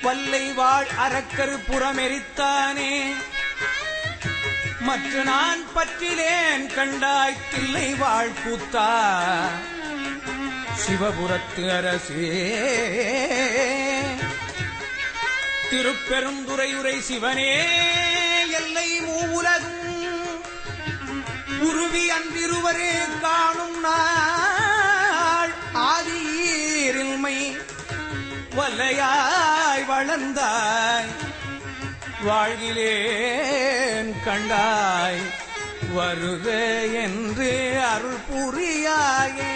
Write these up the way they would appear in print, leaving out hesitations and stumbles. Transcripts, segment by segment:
வல்லை வாழ் அரக்கரு புறமெரித்தானே மற்ற நான் பற்றிலேன் கண்டாய் தில்லை வாழ் கூத்தா சிவபுரத்து அரசே திருப்பெருந்துறையுரை சிவனே எல்லை மூவுலகும் உருவி அன்றிருவரே காணும் நாள் ஆதியில்மை வல்லையாய் வளர்ந்தாய் வாழ்கிலேன் கண்டாய் வருக என்று அருள் புரியாயே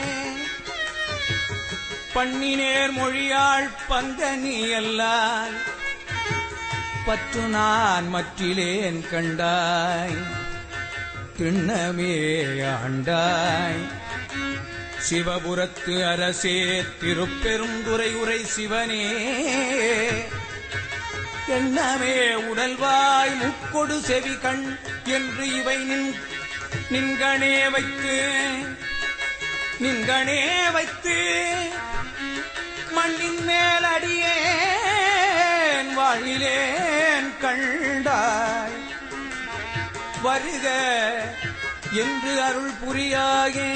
பண்ணினேர் மொழியாள் பங்கனி அல்லால் பற்று நான் மற்றிலேன் கண்டாய் திண்ணமே ஆண்டாய் சிவபுரத்து அரசே திருப்பெருந்துறையுரை சிவனே எண்ணமே உடல்வாய் முக்கொடு செவி கண் என்று இவை நின்கணே வைத்து மண்ணின் மேல் அடியேன் வாழிலேன் கண்டாய் வருக என்று அருள் புரியாயே.